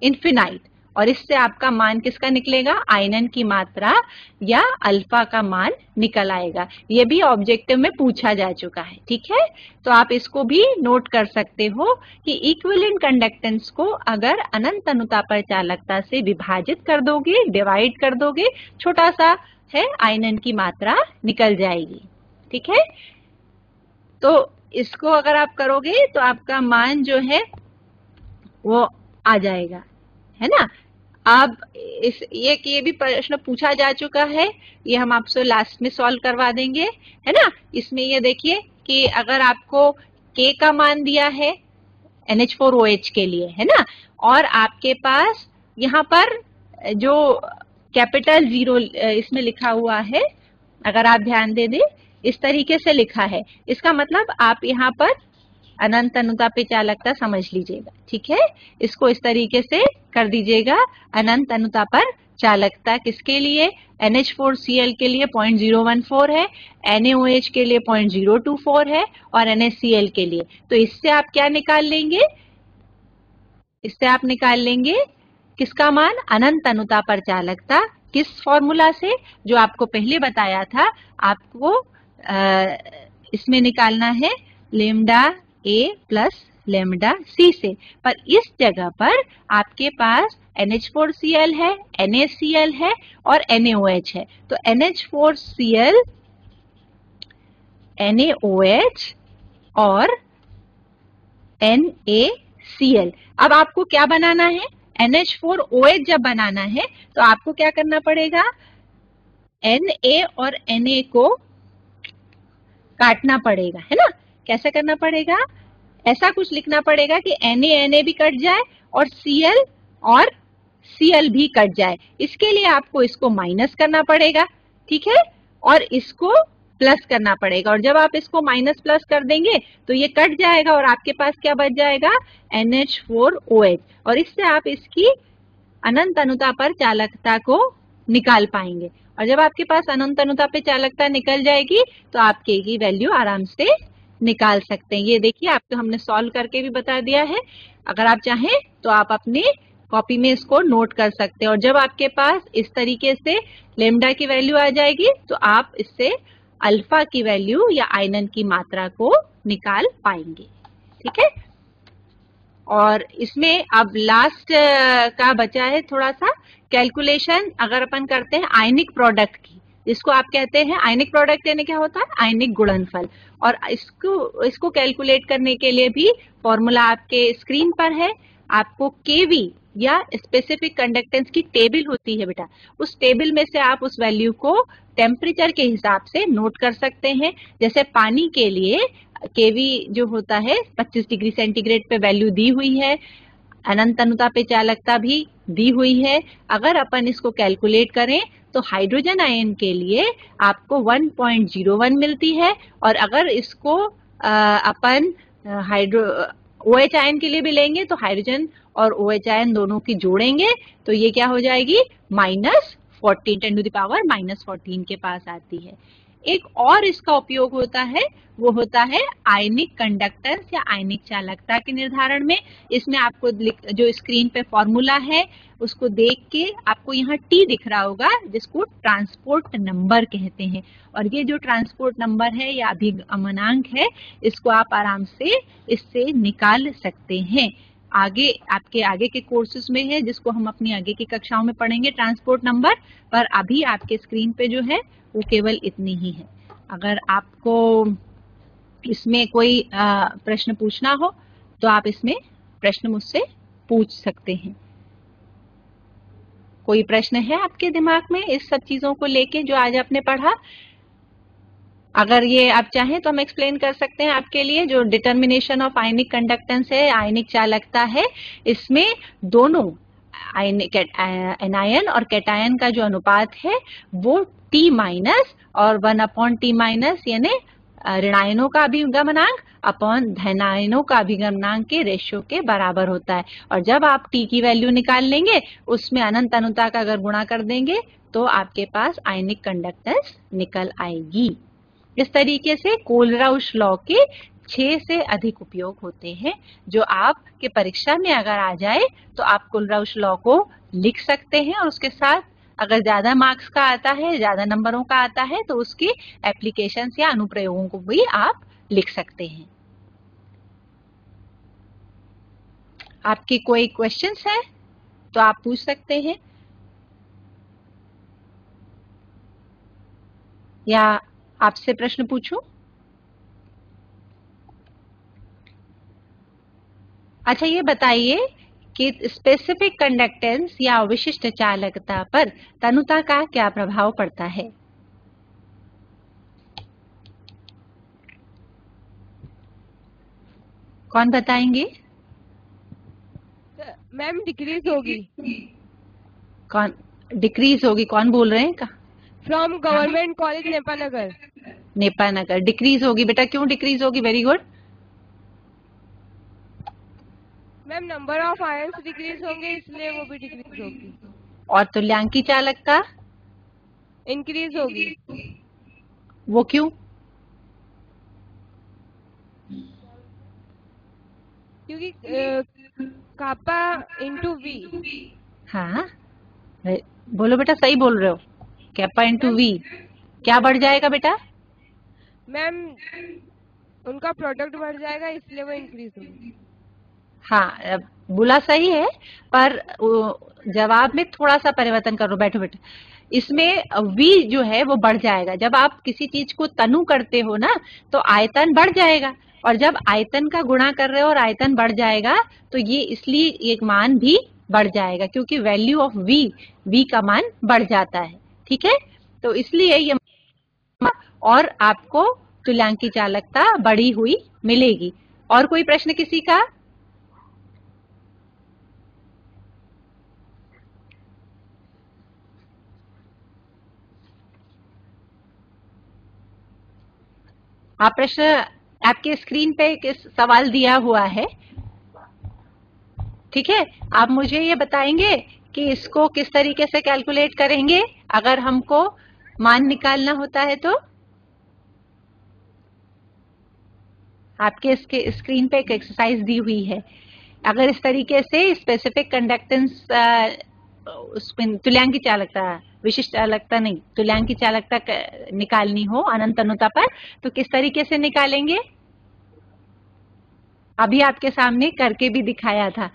इन्फिनाइट, और इससे आपका मान किसका निकलेगा, आयनन की मात्रा या अल्फा का मान निकल आएगा। ये भी ऑब्जेक्टिव में पूछा जा चुका है, ठीक है। तो आप इसको भी नोट कर सकते हो कि इक्विवेलेंट कंडक्टेंस को अगर अनंत तनुता पर चालकता से विभाजित कर दोगे, डिवाइड कर दोगे, छोटा सा है आयनन की मात्रा निकल जाएगी, ठीक है। तो इसको अगर आप करोगे तो आपका मान जो है वो आ जाएगा, है ना। अब ये भी प्रश्न पूछा जा चुका है, ये हम आपसे लास्ट में सॉल्व करवा देंगे, है ना। इसमें ये देखिए कि अगर आपको K का मान दिया है NH4OH के लिए, है ना, और आपके पास यहाँ पर जो कैपिटल 0 इसमें लिखा हुआ है, अगर आप ध्यान दे दें इस तरीके से लिखा है, इसका मतलब आप यहाँ पर अनंत तनुता पे चालकता समझ लीजिएगा, ठीक है। इसको इस तरीके से कर दीजिएगा, अनंत तनुता पर चालकता किसके लिए, NH4Cl के लिए 0.014 है, NaOH के लिए 0.024 है और NaCl के लिए। तो इससे आप क्या निकाल लेंगे, इससे आप निकाल लेंगे किसका मान, अनंत तनुता पर चालकता, किस फॉर्मूला से, जो आपको पहले बताया था, आपको इसमें निकालना है lambda A plus lambda C से, पर इस जगह पर आपके पास NH4Cl है, NaCl है और NaOH है। तो NH4Cl, NaOH और NaCl, अब आपको क्या बनाना है, NH4OH जब बनाना है तो आपको क्या करना पड़ेगा, Na और Na को काटना पड़ेगा, है ना। कैसे करना पड़ेगा, ऐसा कुछ लिखना पड़ेगा कि Na भी कट जाए और Cl और Cl भी कट जाए। इसके लिए आपको इसको माइनस करना पड़ेगा, ठीक है, और इसको प्लस करना पड़ेगा, और जब आप इसको माइनस प्लस कर देंगे तो ये कट जाएगा और आपके पास क्या बच जाएगा, NH4OH, और इससे आप इसकी अनंत तनुता पर चालकता को निकाल पाएंगे। और जब आपके पास अनंत तनुता पे चालकता निकल जाएगी तो आप K की वैल्यू आराम से निकाल सकते हैं। ये देखिए आपको हमने सॉल्व करके भी बता दिया है, अगर आप चाहें तो आप अपने कॉपी में इसको नोट कर सकते हैं। और जब आपके पास इस तरीके से लेमडा की वैल्यू आ जाएगी तो आप इससे अल्फा की वैल्यू या आयनन की मात्रा को निकाल पाएंगे। ठीक है, और इसमें अब लास्ट का बचा है थोड़ा सा कैलकुलेशन। अगर अपन करते हैं आयनिक प्रोडक्ट की, जिसको आप कहते हैं आयनिक प्रोडक्ट, यानी क्या होता है आयनिक गुणनफल, और इसको कैलकुलेट करने के लिए भी फॉर्मूला आपके स्क्रीन पर है। आपको केवी या स्पेसिफिक कंडक्टेंस की टेबल होती है बेटा, उस टेबल में से आप उस वैल्यू को टेम्परेचर के हिसाब से नोट कर सकते हैं। जैसे पानी के लिए केवी जो होता है 25 डिग्री सेंटीग्रेड पे वैल्यू दी हुई है, अनंत अनुता पे चालकता भी दी हुई है। अगर अपन इसको कैलकुलेट करें तो हाइड्रोजन आयन के लिए आपको 1.01 मिलती है, और अगर इसको अपन OH आयन के लिए भी लेंगे तो हाइड्रोजन और OH आयन दोनों की जोड़ेंगे तो ये क्या हो जाएगी -14, 10⁻⁻14 के पास आती है। एक और इसका उपयोग होता है, वो होता है आयनिक कंडक्टेंस या आयनिक चालकता के निर्धारण में। इसमें आपको जो स्क्रीन पे फॉर्मूला है उसको देख के आपको यहाँ T दिख रहा होगा, जिसको ट्रांसपोर्ट नंबर कहते हैं। और ये जो ट्रांसपोर्ट नंबर है या अभिगमनांक है, इसको आप आराम से इससे निकाल सकते हैं। आगे आपके आगे के कोर्सेज में है, जिसको हम अपनी आगे की कक्षाओं में पढ़ेंगे ट्रांसपोर्ट नंबर, पर अभी आपके स्क्रीन पे जो है वो केवल इतनी ही है। अगर आपको इसमें कोई प्रश्न पूछना हो तो आप इसमें प्रश्न मुझसे पूछ सकते हैं। कोई प्रश्न है आपके दिमाग में इस सब चीजों को लेके जो आज आपने पढ़ा? अगर ये आप चाहें तो हम एक्सप्लेन कर सकते हैं आपके लिए। जो डिटर्मिनेशन ऑफ आयनिक कंडक्टेंस है, आयनिक चालकता है, इसमें दोनों एनायन और कैटायन का जो अनुपात है वो T- और 1/T- यानी ऋणायनों का अभिगमनांक अपॉन धनायनों का अभिगमनांक के रेशियो के बराबर होता है। और जब आप T की वैल्यू निकाल लेंगे, उसमें अनंत अनुता का अगर गुणा कर देंगे तो आपके पास आयनिक कंडक्टेंस निकल आएगी। इस तरीके से कोलराउश लॉ के 6 से अधिक उपयोग होते हैं, जो आपके परीक्षा में अगर आ जाए तो आप कोलराउश लॉ को लिख सकते हैं, और उसके साथ अगर ज्यादा मार्क्स का आता है, ज्यादा नंबरों का आता है, तो उसकी एप्लीकेशंस या अनुप्रयोगों को भी आप लिख सकते हैं। आपके कोई क्वेश्चंस है तो आप पूछ सकते हैं, या आपसे प्रश्न पूछूं? अच्छा, ये बताइए कि स्पेसिफिक कंडक्टेंस या विशिष्ट चालकता पर तनुता का क्या प्रभाव पड़ता है? कौन बताएंगे? मैम डिक्रीज होगी। कौन डिक्रीज होगी? कौन बोल रहे हैं? From government college Nepanagar. Nepanagar decrease होगी। बेटा क्यों डिक्रीज होगी? Very good. Ma'am number of ions decrease होंगे, इसलिए वो भी डिक्रीज होगी। और तुल्यांकी चालकता इंक्रीज होगी। वो क्यों? क्योंकि कापा इंटू वी। हाँ बोलो बेटा, सही बोल रहे हो। कैपा इंटू वी क्या बढ़ जाएगा बेटा? मैम उनका प्रोडक्ट बढ़ जाएगा, इसलिए वो इंक्रीज होगी। हाँ बोला सही है, पर जवाब में थोड़ा सा परिवर्तन करो। बैठो बेटा, इसमें v जो है वो बढ़ जाएगा। जब आप किसी चीज को तनु करते हो ना, तो आयतन बढ़ जाएगा, और जब आयतन का गुणा कर रहे हो और आयतन बढ़ जाएगा तो ये इसलिए एक मान भी बढ़ जाएगा, क्योंकि वैल्यू ऑफ v का मान बढ़ जाता है। ठीक है, तो इसलिए ये, और आपको तुल्यांकी चालकता बढ़ी हुई मिलेगी। और कोई प्रश्न किसी का? आप प्रश्न, आपके स्क्रीन पे एक सवाल दिया हुआ है, ठीक है। आप मुझे ये बताएंगे कि इसको किस तरीके से कैलकुलेट करेंगे अगर हमको मान निकालना होता है तो? आपके इसके स्क्रीन पे एक एक्सरसाइज दी हुई है अगर इस तरीके से स्पेसिफिक कंडक्टेंस उसमें तुल्यांक की चालकता, विशिष्ट चालकता नहीं, तुल्यांक की चालकता निकालनी हो अनंत अनुता पर, तो किस तरीके से निकालेंगे? अभी आपके सामने करके भी दिखाया था,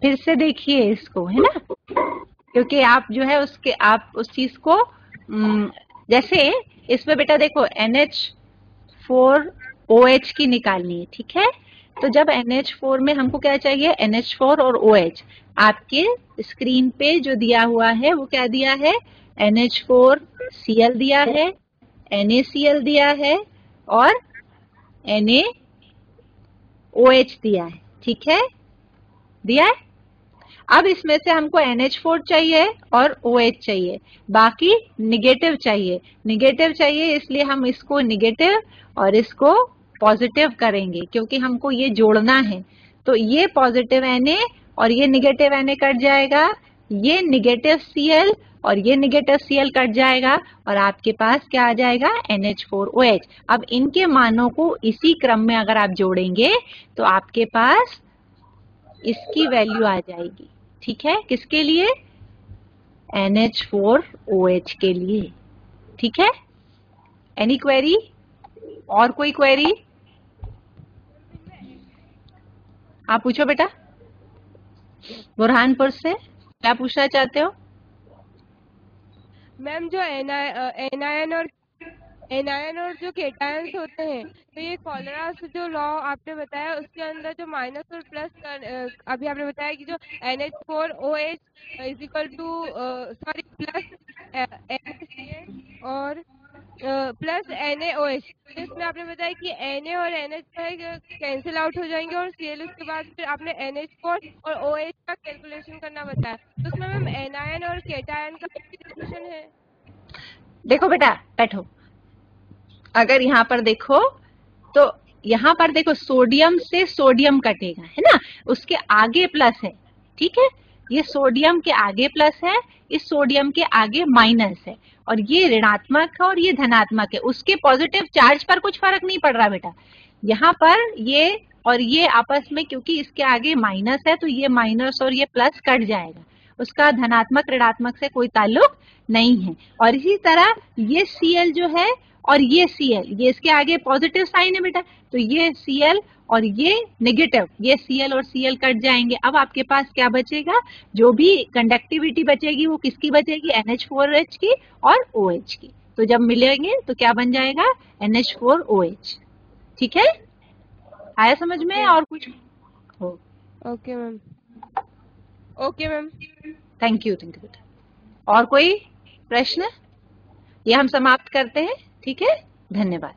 फिर से देखिए इसको, है ना, क्योंकि आप जो है उसके आप उस चीज को जैसे इसमें बेटा देखो NH4OH की निकालनी है, ठीक है। तो जब NH4 में हमको क्या चाहिए, NH4 और OH, आपके स्क्रीन पे जो दिया हुआ है वो क्या दिया है, NH4Cl दिया है, NaCl दिया है और NaOH दिया है, ठीक है, दिया है। अब इसमें से हमको NH4 चाहिए और OH चाहिए, बाकी निगेटिव चाहिए, निगेटिव चाहिए, इसलिए हम इसको निगेटिव और इसको पॉजिटिव करेंगे, क्योंकि हमको ये जोड़ना है। तो ये पॉजिटिव Na और ये निगेटिव Na कट जाएगा, ये निगेटिव Cl और ये निगेटिव Cl कट जाएगा, और आपके पास क्या आ जाएगा, NH4OH। अब इनके मानों को इसी क्रम में अगर आप जोड़ेंगे तो आपके पास इसकी वैल्यू आ जाएगी, ठीक है, किसके लिए, NH4OH के लिए, ठीक है। एनी क्वेरी, और कोई क्वेरी आप पूछो बेटा, बुरहानपुर से क्या पूछना चाहते हो? मैम जो एनायन और जो केटायंस होते हैं, तो ये कोलरास जो लॉ आपने बताया उसके अंदर जो माइनस और प्लस अभी आपने बताया कि जो NH4OH is equal to sorry plus NaCl और प्लस NaOH, तो इसमें आपने बताया कि Na और NH जो है कैंसिल आउट हो जाएंगे और Cl उसके बाद फिर आपने NH4 और OH का कैलकुलेशन करना बताया, तो उसमें मैम एनायन और केटायन का रिलेशन है? देखो बेटा बैठो, अगर यहाँ पर देखो तो यहाँ पर देखो सोडियम से सोडियम कटेगा, है ना, उसके आगे प्लस है, ठीक है, ये सोडियम के आगे प्लस है, इस सोडियम के आगे माइनस है, और ये ऋणात्मक है और ये धनात्मक है, उसके पॉजिटिव चार्ज पर कुछ फर्क नहीं पड़ रहा बेटा। यहाँ पर ये और ये आपस में, क्योंकि इसके आगे माइनस है तो ये माइनस और ये प्लस कट जाएगा, उसका धनात्मक ऋणात्मक से कोई ताल्लुक नहीं है। और इसी तरह ये Cl जो है और ये Cl, ये इसके आगे पॉजिटिव साइन है बेटा, तो ये Cl और ये नेगेटिव, ये Cl और Cl कट जाएंगे। अब आपके पास क्या बचेगा, जो भी कंडक्टिविटी बचेगी वो किसकी बचेगी, NH4OH की और OH की। तो जब मिलेंगे तो क्या बन जाएगा, NH4OH, ठीक है, आया समझ में? और कुछ हो? Okay ma'am, okay ma'am, thank you बेटा। और कोई प्रश्न? ये हम समाप्त करते हैं, ठीक है, धन्यवाद।